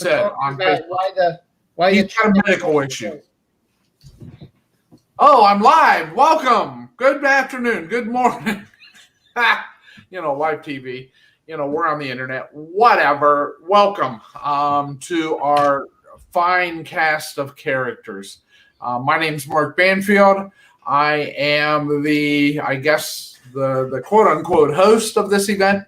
said on Facebook. He's got a medical issue. Oh, I'm live. Welcome. Good afternoon. Good morning. Live TV. We're on the internet. Whatever. Welcome to our fine cast of characters. My name's Mark Banfield. I am the quote-unquote host of this event,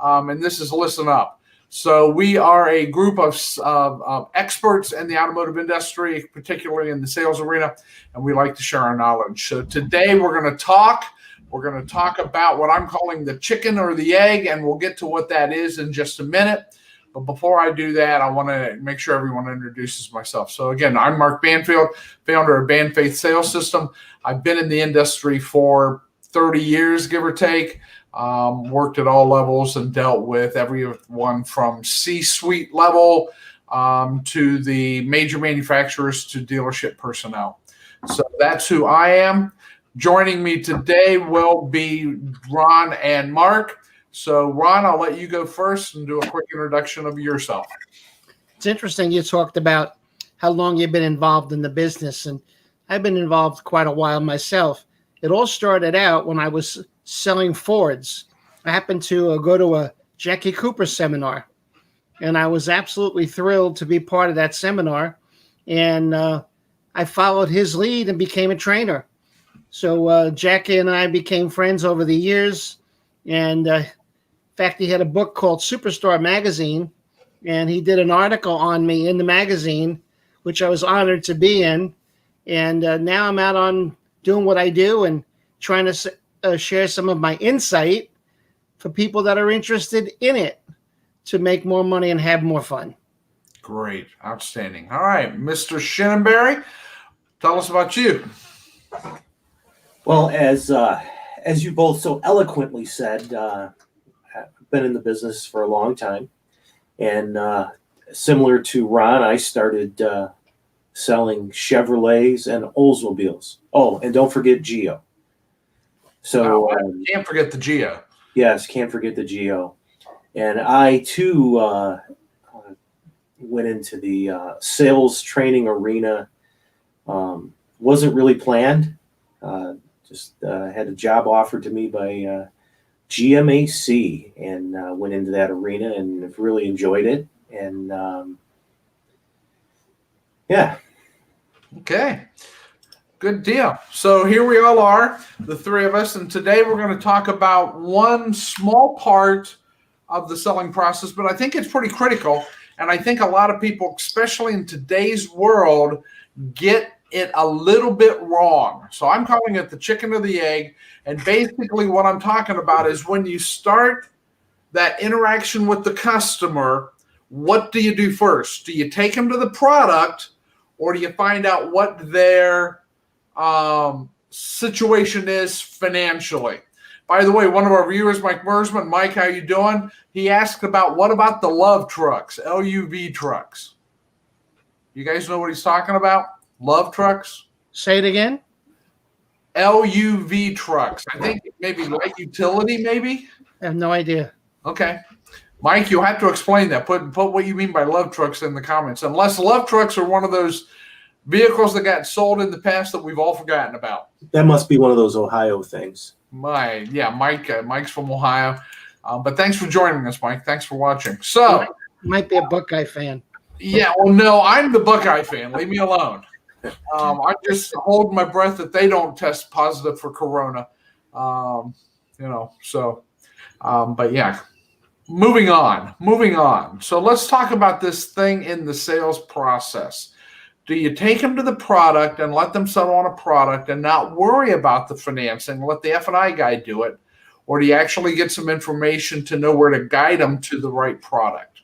and this is Listen Up. So we are a group of experts in the automotive industry, particularly in the sales arena, and we like to share our knowledge. So today we're going to talk about what I'm calling the chicken or the egg, and we'll get to what that is in just a minute. But before I do that, I want to make sure everyone introduces myself. So again, I'm Mark Banfield, founder of Ban Faith Sales System. I've been in the industry for 30 years, give or take. Worked at all levels and dealt with everyone from C-suite level to the major manufacturers to dealership personnel. So that's who I am. Joining me today will be Ron and Mark. So Ron, I'll let you go first and do a quick introduction of yourself. It's interesting you talked about how long you've been involved in the business, and I've been involved quite a while myself. It all started out when I was selling Fords. I happened to go to a Jackie Cooper seminar, and I was absolutely thrilled to be part of that seminar. And I followed his lead and became a trainer. So Jackie and I became friends over the years. And in fact, he had a book called Superstar Magazine, and he did an article on me in the magazine, which I was honored to be in. And now I'm out on doing what I do and trying to share some of my insight for people that are interested in it to make more money and have more fun. Great. Outstanding. All right, Mr. Shinenberry, tell us about you. Well, as you both so eloquently said, I've been in the business for a long time. And similar to Ron, I started selling Chevrolets and Oldsmobiles. Oh, and don't forget Geo. So can't forget the Geo. Yes, can't forget the Geo. And I too went into the sales training arena. Wasn't really planned. Just had a job offered to me by GMAC, and went into that arena and have really enjoyed it. And yeah. Okay. Good deal. So here we all are, the three of us, and today we're going to talk about one small part of the selling process, but I think it's pretty critical, and I think a lot of people, especially in today's world, get it a little bit wrong. So I'm calling it the chicken or the egg, and basically what I'm talking about is when you start that interaction with the customer, what do you do first? Do you take them to the product, or do you find out what their situation is financially? By the way, one of our viewers, Mike Mersman, Mike, how you doing? He asked what about the love trucks, LUV trucks? You guys know what he's talking about? Love trucks? Say it again. LUV trucks. I think maybe light utility, maybe? I have no idea. Okay. Mike, you'll have to explain that. Put what you mean by love trucks in the comments. Unless love trucks are one of those vehicles that got sold in the past that we've all forgotten about. That must be one of those Ohio things. Mike's from Ohio. But thanks for joining us, Mike. Thanks for watching. So might be a Buckeye fan. Yeah, well, no, I'm the Buckeye fan. Leave me alone. I'm just holding my breath that they don't test positive for corona. But yeah. Moving on. So let's talk about this thing in the sales process. Do you take them to the product and let them settle on a product and not worry about the financing, let the F&I guy do it? Or do you actually get some information to know where to guide them to the right product?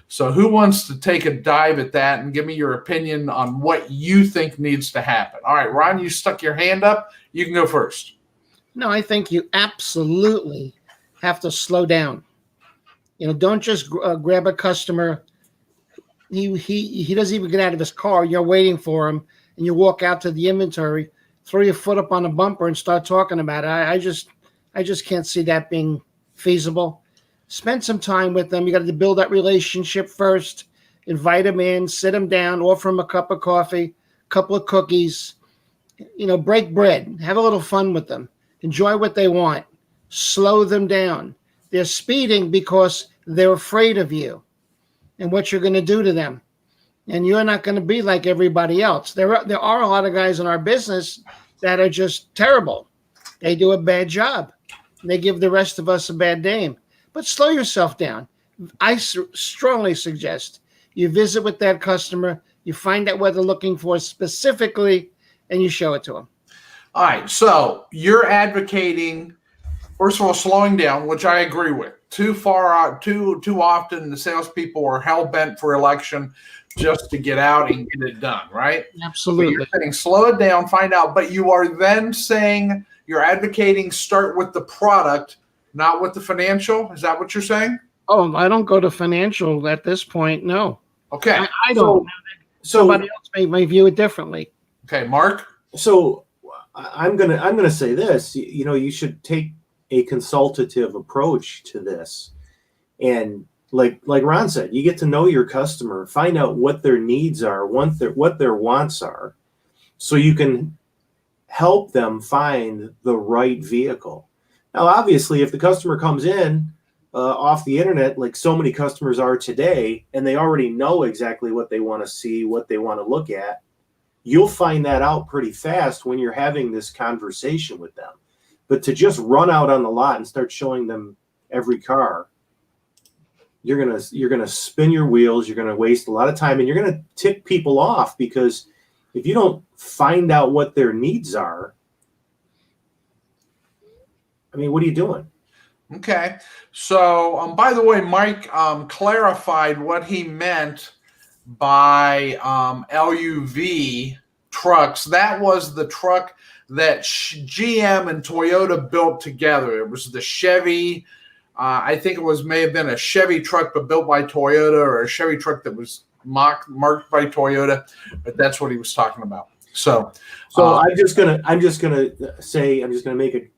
So who wants to take a dive at that and give me your opinion on what you think needs to happen? All right, Ron, you stuck your hand up. You can go first. No, I think you absolutely have to slow down. Don't just grab a customer. He doesn't even get out of his car. You're waiting for him, and you walk out to the inventory, throw your foot up on a bumper, and start talking about it. I just can't see that being feasible. Spend some time with them. You got to build that relationship first. invite them in, sit them down, offer them a cup of coffee, a couple of cookies, break bread, have a little fun with them, enjoy what they want, slow them down. They're speeding because they're afraid of you and what you're going to do to them. And you're not going to be like everybody else. There are a lot of guys in our business that are just terrible. They do a bad job. They give the rest of us a bad name. But slow yourself down. I strongly suggest you visit with that customer, you find out what they're looking for specifically, and you show it to them. All right. So you're advocating, first of all, slowing down, which I agree with. Too far out, too often the salespeople are hell bent for election just to get out and get it done, right? Absolutely. But you're saying slow it down, find out, but you are then saying you're advocating start with the product, not with the financial. Is that what you're saying? Oh, I don't go to financial at this point. No. Okay. I don't. So somebody else may view it differently. Okay, Mark. So I'm gonna say this. You should take a consultative approach to this, and like Ron said, you get to know your customer, find out what their needs are, what their wants are, so you can help them find the right vehicle. Now, obviously, if the customer comes in off the internet, like so many customers are today, and they already know exactly what they want to see, what they want to look at, you'll find that out pretty fast when you're having this conversation with them. But to just run out on the lot and start showing them every car, you're gonna spin your wheels, you're gonna waste a lot of time, and you're gonna tick people off, because if you don't find out what their needs are, I mean, what are you doing? Okay. So, by the way, Mike clarified what he meant by LUV trucks. That was the truck that GM and Toyota built together. It was the Chevy. I think it may have been a Chevy truck, but built by Toyota, or a Chevy truck that was marked by Toyota. But that's what he was talking about. So I'm just gonna make a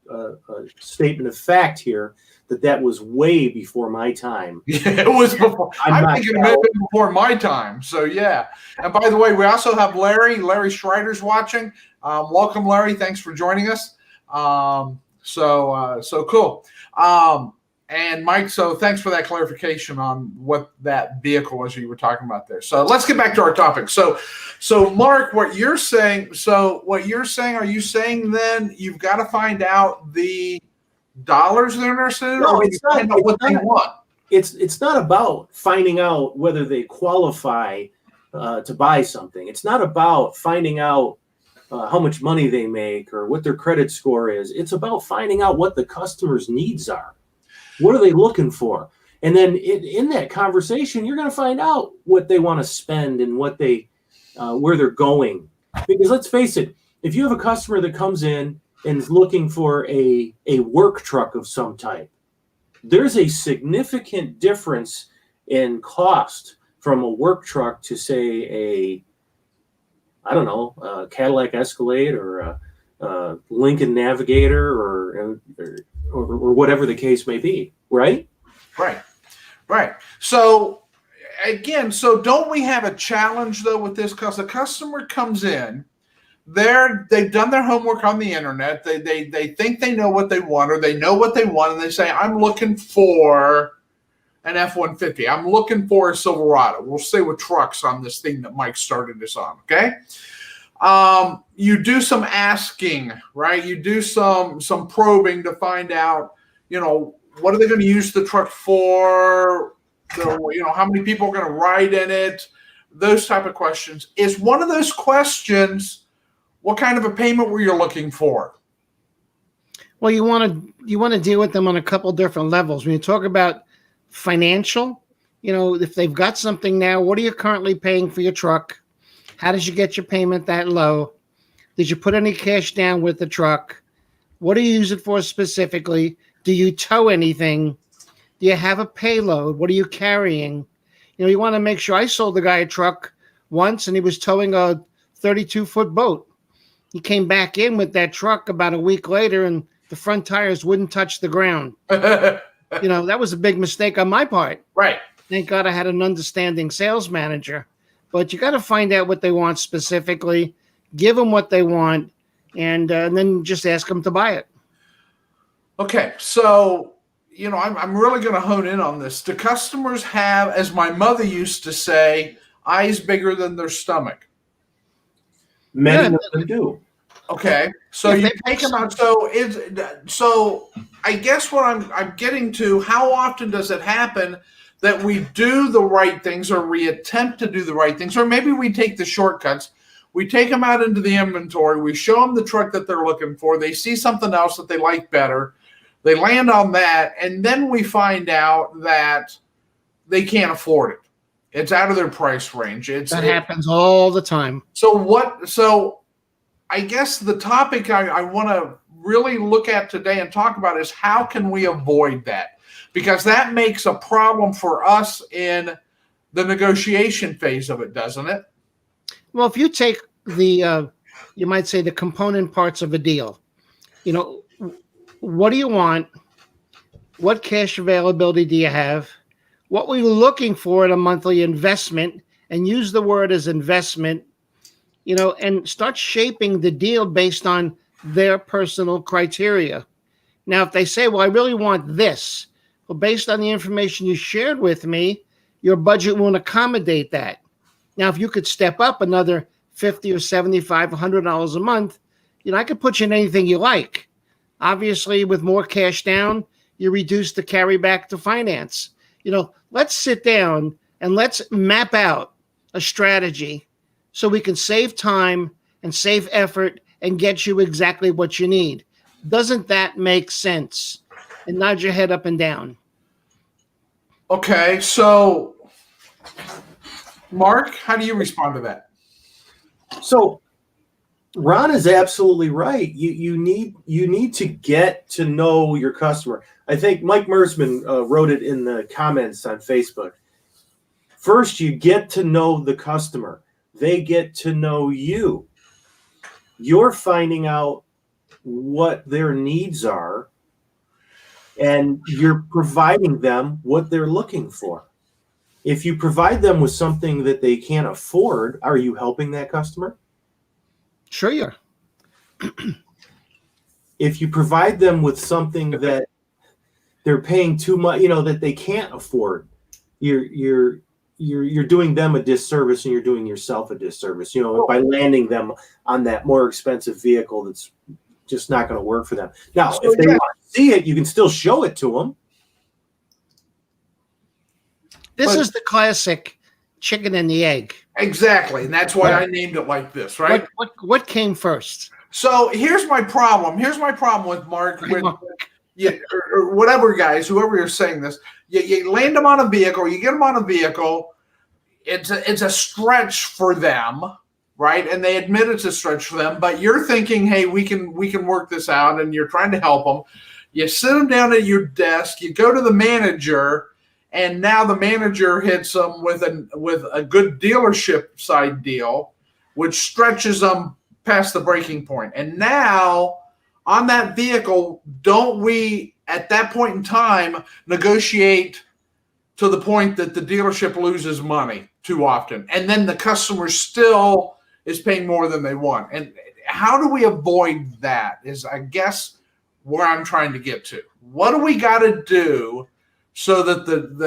statement of fact here that was way before my time. Yeah, it was before. I'm thinking it may have been before my time. So yeah. And by the way, we also have Larry. Larry Schreider's watching. Welcome, Larry. Thanks for joining us. So cool. And Mike, so thanks for that clarification on what that vehicle was you were talking about there. So let's get back to our topic. So Mark, what you're saying, are you saying then you've got to find out the dollars they're interested in, or you find out what they want? It's not about finding out whether they qualify to buy something. It's not about finding out how much money they make or what their credit score is. It's about finding out what the customer's needs are. What are they looking for? And then in that conversation, you're going to find out what they want to spend and what where they're going. Because let's face it, if you have a customer that comes in and is looking for a work truck of some type, there's a significant difference in cost from a work truck to, say, a Cadillac Escalade or a Lincoln Navigator or whatever the case may be, right? Right. So again, don't we have a challenge though with this? Because the customer comes in, they've done their homework on the internet. They think they know what they want, or they know what they want, and they say, I'm looking for an F-150. I'm looking for a Silverado. We'll stay with trucks on this thing that Mike started us on, okay? You do some asking, right? You do some probing to find out, what are they going to use the truck for? How many people are going to ride in it? Those type of questions. Is one of those questions, what kind of a payment were you looking for? Well, you want to deal with them on a couple different levels. When you talk about financial, if they've got something now, what are you currently paying for your truck? How did you get your payment that low? Did you put any cash down with the truck? What do you use it for specifically? Do you tow anything? Do you have a payload? What are you carrying? You want to make sure. I sold the guy a truck once, and he was towing a 32-foot boat. He came back in with that truck about a week later, and the front tires wouldn't touch the ground. That was a big mistake on my part. Right. Thank God I had an understanding sales manager. But you got to find out what they want specifically, give them what they want, and then just ask them to buy it. Okay, so I'm really going to hone in on this. Do customers have, as my mother used to say, eyes bigger than their stomach? Many of them do. Okay, so If you they take them out. So I guess what I'm getting to, how often does it happen that we do the right things, or we attempt to do the right things, or maybe we take the shortcuts? We take them out into the inventory. We show them the truck that they're looking for. They see something else that they like better. They land on that, and then we find out that they can't afford it. It's out of their price range. That happens all the time. So I guess the topic I want to really look at today and talk about is how can we avoid that? Because that makes a problem for us in the negotiation phase of it, doesn't it? Well, if you take the, you might say the component parts of a deal, what do you want? What cash availability do you have? What were you looking for in a monthly investment? And use the word as investment, and start shaping the deal based on their personal criteria. Now, if they say, well, I really want this, well, based on the information you shared with me, your budget won't accommodate that. Now, if you could step up another $50 or $75, $100 a month, I could put you in anything you like. Obviously, with more cash down, you reduce the carry back to finance. Let's sit down and let's map out a strategy so we can save time and save effort and get you exactly what you need. Doesn't that make sense? And nod your head up and down. Okay, so Mark, how do you respond to that? So Ron is absolutely right. You need to get to know your customer. I think Mike Mersman wrote it in the comments on Facebook. First, you get to know the customer. They get to know you. You're finding out what their needs are, and you're providing them what they're looking for. If you provide them with something that they can't afford, are you helping that customer? Sure you are. If you provide them with something that they're paying too much, that they can't afford, you're doing them a disservice, and you're doing yourself a disservice, by landing them on that more expensive vehicle that's just not going to work for them. Now, if they want to see it, you can still show it to them. This is the classic chicken and the egg. Exactly, and that's why I named it like this, right? What came first? So here's my problem. Here's my problem with Mark. Or whatever, guys, whoever you're saying this, you land them on a vehicle, you get them on a vehicle. It's a stretch for them, right? And they admit it's a stretch for them. But you're thinking, hey, we can work this out, and you're trying to help them. You sit them down at your desk. You go to the manager. And now the manager hits them with a good dealership side deal, which stretches them past the breaking point. And now on that vehicle, don't we at that point in time negotiate to the point that the dealership loses money too often, and then the customer still is paying more than they want? And how do we avoid that is, I guess, where I'm trying to get to. What do we got to do so that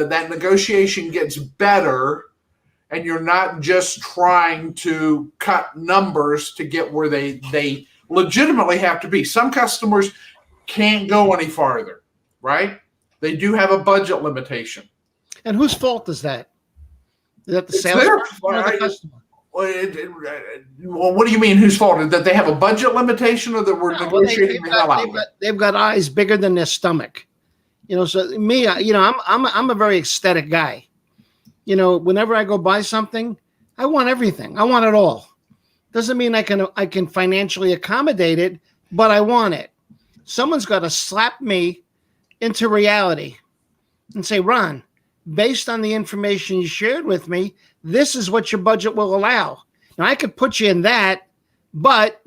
that negotiation gets better, and you're not just trying to cut numbers to get where they legitimately have to be? Some customers can't go any farther, right? They do have a budget limitation. And whose fault is that? Is that the salesperson or the customer? Well, what do you mean, whose fault? Is that they have a budget limitation, or that we're negotiating the hell out of it? They've got eyes bigger than their stomach. So me, I'm a very aesthetic guy. Whenever I go buy something, I want everything. I want it all. Doesn't mean I can financially accommodate it, but I want it. Someone's got to slap me into reality and say, Ron, based on the information you shared with me, this is what your budget will allow. Now, I could put you in that, but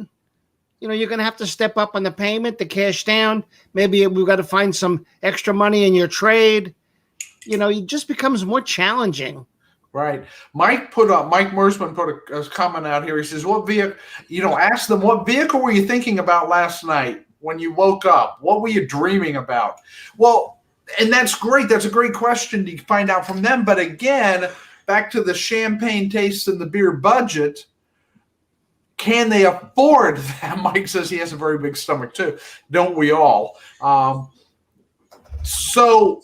you're going to have to step up on the payment, the cash down. Maybe we've got to find some extra money in your trade. it just becomes more challenging. Right. Mike Mersman put a comment out here. He says, what vehicle, ask them, what vehicle were you thinking about last night when you woke up? What were you dreaming about? Well, and that's great. That's a great question to find out from them. But again, back to the champagne taste and the beer budget, can they afford that? Mike says he has a very big stomach too. Don't we all? So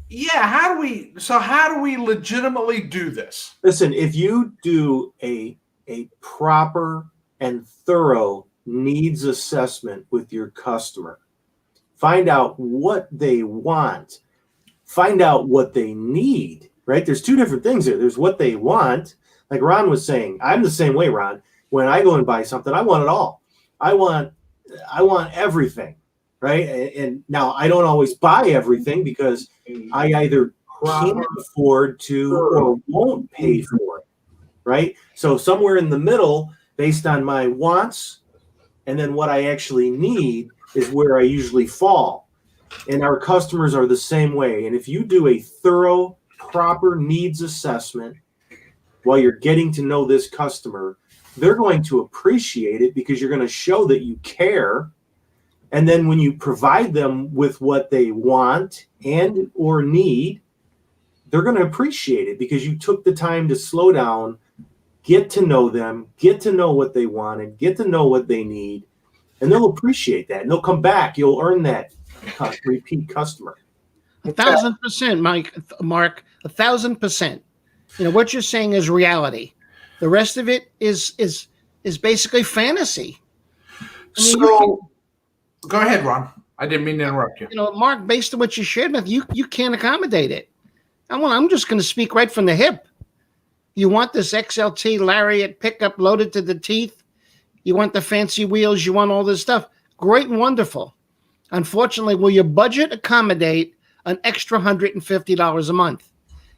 yeah, how do we legitimately do this? Listen, if you do a proper and thorough needs assessment with your customer, find out what they want, find out what they need, right? There's two different things here. There's what they want. Like Ron was saying, I'm the same way, Ron. When I go and buy something, I want it all. I want everything, right? And now I don't always buy everything because I either can't afford to or won't pay for it, right? So somewhere in the middle, based on my wants and then what I actually need, is where I usually fall. And our customers are the same way. And if you do a thorough, proper needs assessment while you're getting to know this customer, they're going to appreciate it because you're going to show that you care. And then when you provide them with what they want and or need, they're going to appreciate it because you took the time to slow down, get to know them, get to know what they wanted, get to know what they need, and they'll appreciate that. And they'll come back. You'll earn that repeat customer. 1,000%, Mark, 1,000%. What you're saying is reality. The rest of it is basically fantasy. Go ahead, Ron. I didn't mean to interrupt you. Mark, based on what you shared with, you can't accommodate it. I'm just going to speak right from the hip. You want this XLT Lariat pickup loaded to the teeth. You want the fancy wheels. You want all this stuff. Great and wonderful. Unfortunately, will your budget accommodate an extra $150 a month?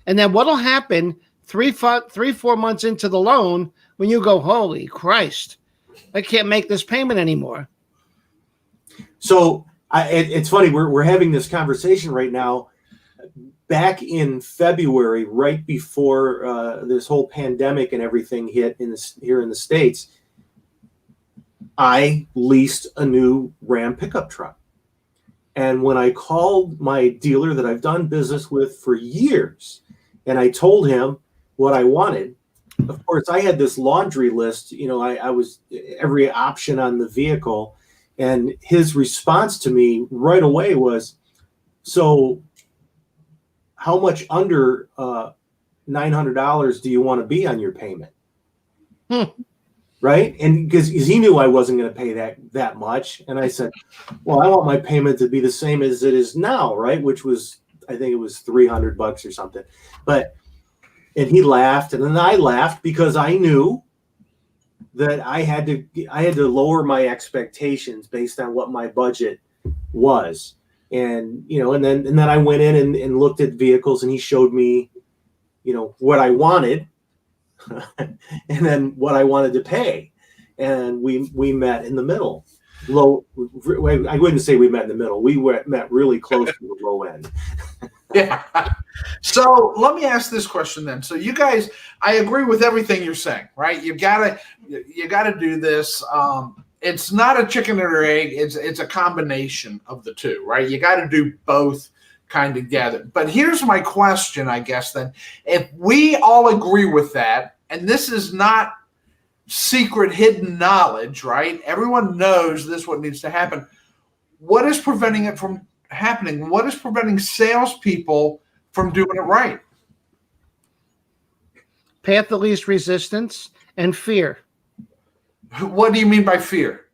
And then what'll happen 3-4 months into the loan when you go, holy Christ, I can't make this payment anymore? So it's funny. We're having this conversation right now. Back in February, right before this whole pandemic and everything hit here in the States, I leased a new Ram pickup truck. And when I called my dealer that I've done business with for years, and I told him what I wanted, of course, I had this laundry list. I was every option on the vehicle. And his response to me right away was, so how much under $900 do you want to be on your payment? Right? And because he knew I wasn't going to pay that much. And I said, well, I want my payment to be the same as it is now, right? Which was, I think it was $300 or something. And he laughed, and then I laughed because I knew that I had to lower my expectations based on what my budget was. And and then I went in and looked at vehicles, and he showed me what I wanted and then what I wanted to pay, and we met in the middle. I wouldn't say we met in the middle. We met really close to the low end. Yeah. So let me ask this question then. So you guys, I agree with everything you're saying, right? You gotta do this. It's not a chicken or egg. It's a combination of the two, right? You got to do both kind of together. But here's my question, I guess, then. If we all agree with that, and this is not secret hidden knowledge, right? Everyone knows this is what needs to happen. What is preventing it from happening? What is preventing salespeople from doing it right? Path of least resistance and fear. What do you mean by fear?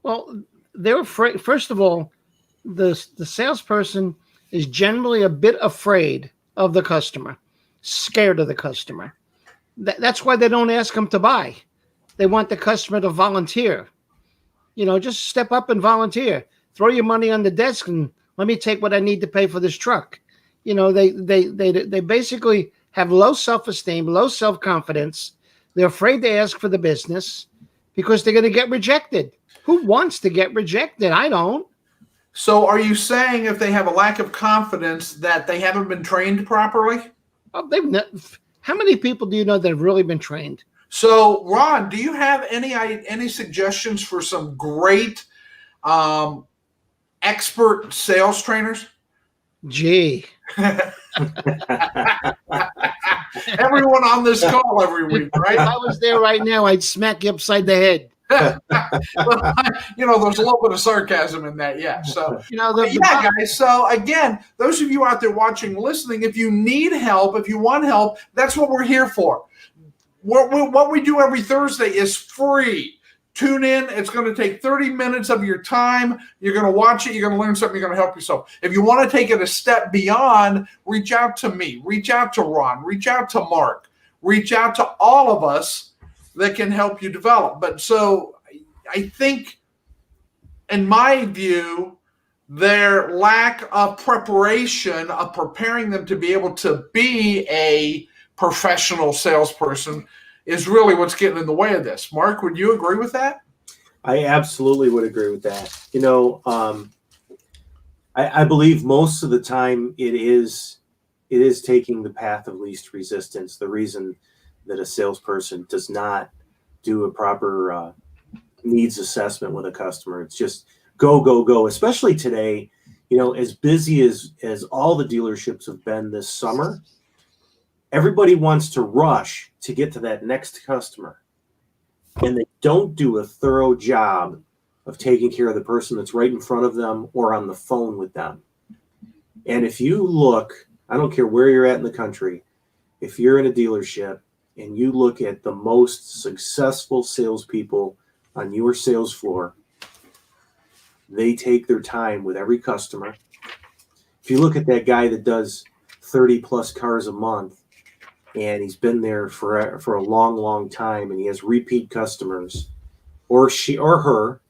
Well, they're afraid. First of all, the salesperson is generally a bit afraid of the customer, scared of the customer. That's why they don't ask them to buy. They want the customer to volunteer. Just step up and volunteer. Throw your money on the desk and let me take what I need to pay for this truck. They basically have low self-esteem, low self-confidence. They're afraid to ask for the business because they're going to get rejected. Who wants to get rejected? I don't. So are you saying if they have a lack of confidence that they haven't been trained properly? Oh, how many people do you know that have really been trained? So Ron, do you have any suggestions for some great expert sales trainers? Gee. Everyone on this call every week, If right? I was there right now, I'd smack you upside the head. Well, there's a little bit of sarcasm in that, yeah. So, The guys. So, again, those of you out there watching, listening, if you need help, if you want help, that's what we're here for. What we do every Thursday is free. Tune in. It's going to take 30 minutes of your time. You're going to watch it. You're going to learn something. You're going to help yourself. If you want to take it a step beyond, reach out to me. Reach out to Ron. Reach out to Mark. Reach out to all of us that can help you develop. But so I think, in my view, their lack of preparation, of preparing them to be able to be a professional salesperson, is really what's getting in the way of this. Mark, would you agree with that? I absolutely would agree with that. I believe most of the time it is taking the path of least resistance. The reason that a salesperson does not do a proper needs assessment with a customer, it's just go, go, go. Especially today, as busy as all the dealerships have been this summer, everybody wants to rush to get to that next customer, and they don't do a thorough job of taking care of the person that's right in front of them or on the phone with them. And if you look, I don't care where you're at in the country, if you're in a dealership and you look at the most successful salespeople on your sales floor, they take their time with every customer. If you look at that guy that does 30 plus cars a month, and he's been there for a long, long time, and he has repeat customers, or she or her,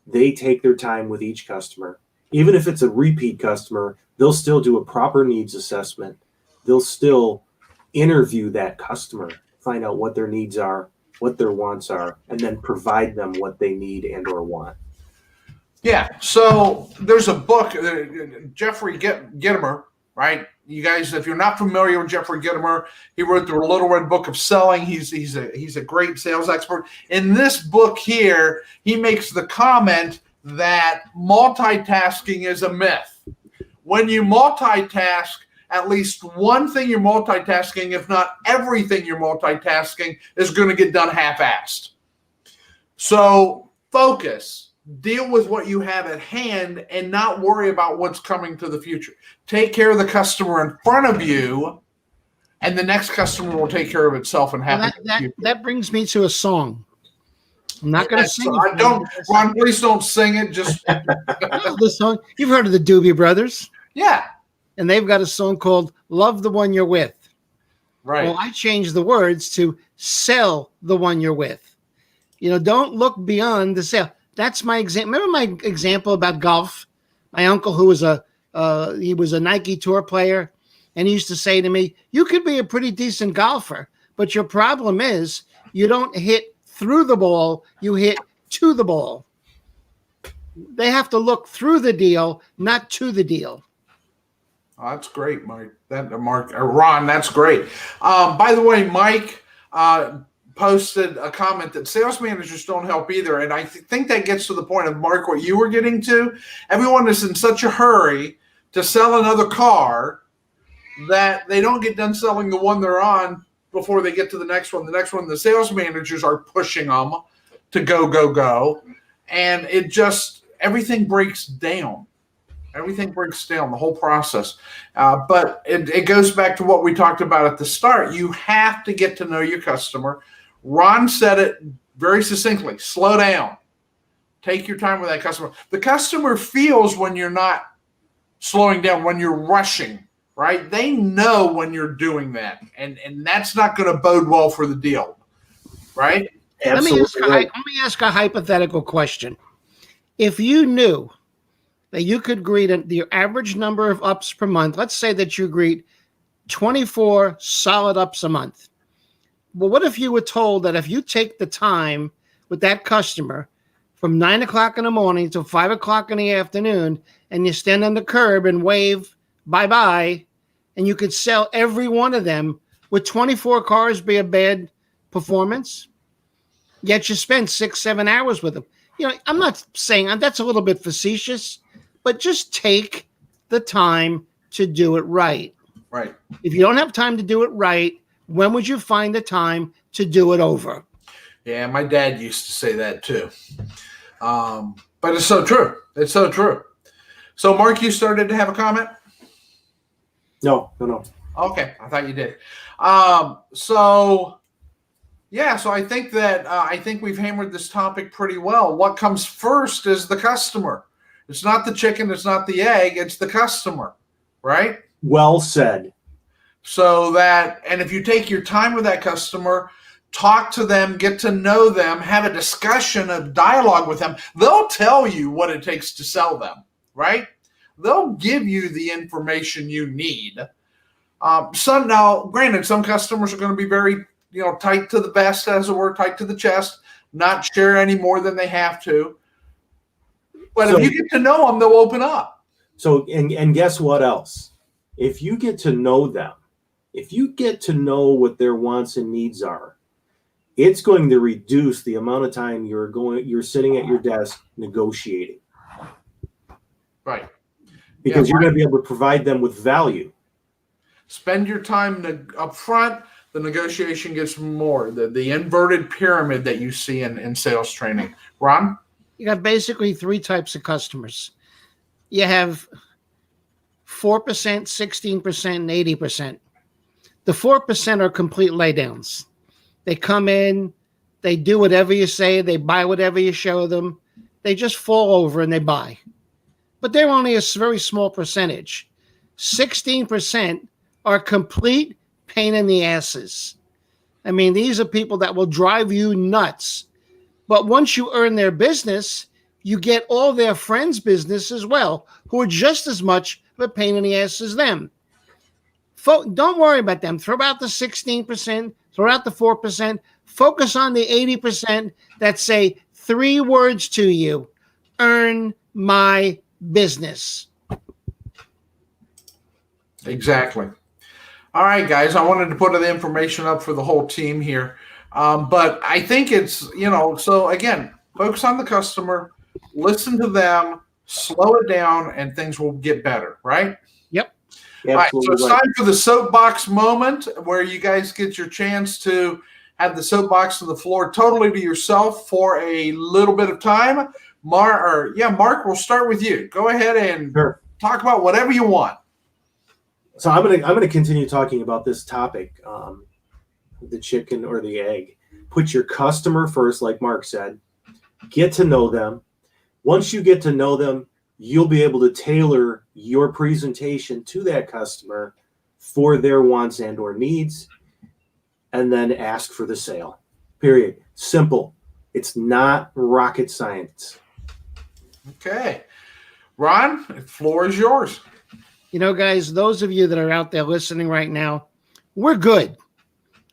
they take their time with each customer. Even if it's a repeat customer, they'll still do a proper needs assessment. They'll still interview that customer, find out what their needs are, what their wants are, and then provide them what they need and or want. Yeah. So there's a book, Jeffrey Gitomer, right? You guys, if you're not familiar with Jeffrey Gitomer, he wrote the Little Red Book of Selling. He's a great sales expert. In this book here, he makes the comment that multitasking is a myth. When you multitask, at least one thing you're multitasking, if not everything you're multitasking, is going to get done half-assed. So focus. Deal with what you have at hand and not worry about what's coming to the future. Take care of the customer in front of you, and the next customer will take care of itself and happen. That brings me to a song. I'm not going to sing it. Don't, Ron, please don't sing it. Just the song. You've heard of the Doobie Brothers. Yeah. And they've got a song called Love the One You're With. Right. Well, I changed the words to sell the one you're with. Don't look beyond the sale. That's my example. Remember my example about golf? My uncle, who was he was a Nike Tour player, and he used to say to me, "You could be a pretty decent golfer, but your problem is you don't hit through the ball; you hit to the ball." They have to look through the deal, not to the deal. Oh, that's great, Mike. Ron, that's great. By the way, Mike posted a comment that sales managers don't help either. And I think that gets to the point of, Mark, what you were getting to. Everyone is in such a hurry to sell another car that they don't get done selling the one they're on before they get to the next one. The next one, the sales managers are pushing them to go, go, go. And it just, everything breaks down. Everything breaks down, the whole process. But it goes back to what we talked about at the start. You have to get to know your customer. Ron said it very succinctly. Slow down. Take your time with that customer. The customer feels when you're not slowing down, when you're rushing, right? They know when you're doing that. And that's not going to bode well for the deal, right? Absolutely. Let me ask a hypothetical question. If you knew that you could greet the average number of ups per month, let's say that you greet 24 solid ups a month. Well, what if you were told that if you take the time with that customer from 9 o'clock in the morning till 5 o'clock in the afternoon, and you stand on the curb and wave bye-bye, and you could sell every one of them, would 24 cars be a bad performance? Yet you spend 6-7 hours with them. I'm not saying that's a little bit facetious, but just take the time to do it right. Right. If you don't have time to do it right, when would you find the time to do it over? Yeah, my dad used to say that too. But it's so true. It's so true. So, Mark, you started to have a comment? No. Okay, I thought you did. So I think that I think we've hammered this topic pretty well. What comes first is the customer. It's not the chicken, it's not the egg, it's the customer, right? Well said. So and if you take your time with that customer, talk to them, get to know them, have a discussion, a dialogue with them, they'll tell you what it takes to sell them, right? They'll give you the information you need. Now, granted, some customers are going to be very, tight to the vest, as it were, tight to the chest, not share any more than they have to. But if you get to know them, they'll open up. So, and guess what else? If you get to know them, if you get to know what their wants and needs are, it's going to reduce the amount of time you're sitting at your desk negotiating. Right. Because you're going to be able to provide them with value. Spend your time up front. The negotiation gets more. The inverted pyramid that you see in sales training. Ron? You got basically 3 types of customers. You have 4%, 16%, and 80%. The 4% are complete laydowns. They come in, they do whatever you say, they buy whatever you show them. They just fall over and they buy. But they're only a very small percentage. 16% are complete pain in the asses. I mean, these are people that will drive you nuts. But once you earn their business, you get all their friends' business as well, who are just as much of a pain in the ass as them. Don't worry about them. Throw out the 16%, throw out the 4%. Focus on the 80% that say 3 words to you: earn my business. Exactly. All right, guys, I wanted to put the information up for the whole team here. But I think it's, so again, focus on the customer, listen to them, slow it down, and things will get better, right? Yep. All right, so it's time for the soapbox moment, where you guys get your chance to have the soapbox on the floor totally to yourself for a little bit of time. Mark, we'll start with you. Go ahead and talk about whatever you want. So I'm gonna continue talking about this topic, the chicken or the egg. Put your customer first, like Mark said. Get to know them. Once you get to know them, you'll be able to tailor your presentation to that customer for their wants and or needs, and then ask for the sale. Period. Simple. It's not rocket science. Okay. Ron, the floor is yours. Guys, those of you that are out there listening right now, we're good.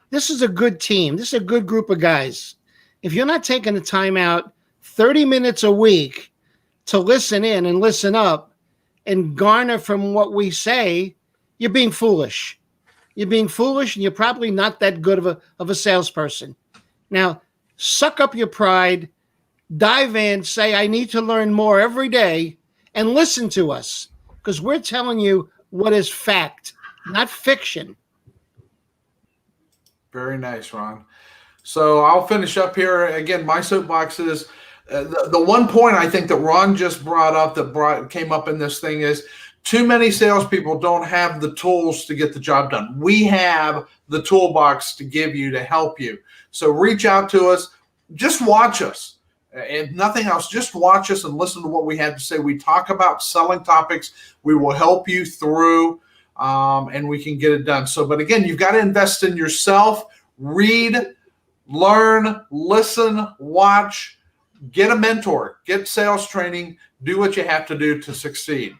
This is a good team. This is a good group of guys. If you're not taking the time out 30 minutes a week to listen in and listen up and garner from what we say, you're being foolish. You're being foolish, and you're probably not that good of a salesperson. Now, suck up your pride, dive in, say, I need to learn more every day, and listen to us, because we're telling you what is fact, not fiction. Very nice, Ron. So I'll finish up here. Again, my soapbox is the one point I think that Ron just brought up that came up in this thing is too many salespeople don't have the tools to get the job done. We have the toolbox to give you to help you. So reach out to us. Just watch us. If nothing else, just watch us and listen to what we have to say. We talk about selling topics. We will help you through, and we can get it done. So, but again, you've got to invest in yourself. Read, learn, listen, watch, get a mentor, get sales training, do what you have to do to succeed.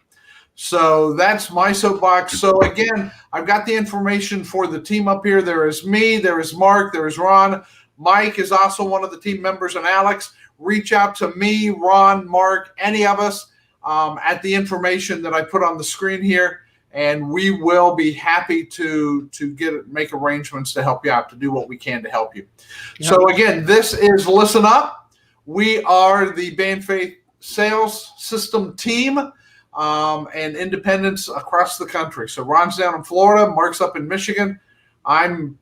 So that's my soapbox. So again, I've got the information for the team up here. There is me, there is Mark, there is Ron. Mike is also one of the team members, and Alex. reach out to me, Ron, Mark, any of us at the information that I put on the screen here, and we will be happy to make arrangements to help you out, to do what we can to help you. Yep. So again, this is Listen Up. We are the Band Faith Sales System team and independents across the country. So Ron's down in Florida, Mark's up in Michigan. I'm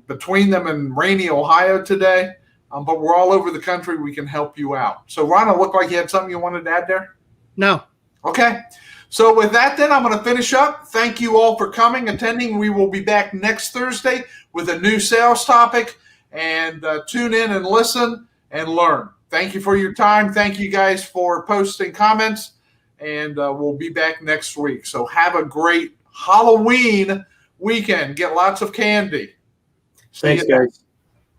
between them in rainy Ohio today, but we're all over the country. We can help you out. So Ron, it looked like you had something you wanted to add there? No. Okay. So with that, then I'm going to finish up. Thank you all for coming, attending. We will be back next Thursday with a new sales topic, and tune in and listen and learn. Thank you for your time. Thank you guys for posting comments, and we'll be back next week. So have a great Halloween weekend. Get lots of candy. Thanks, guys.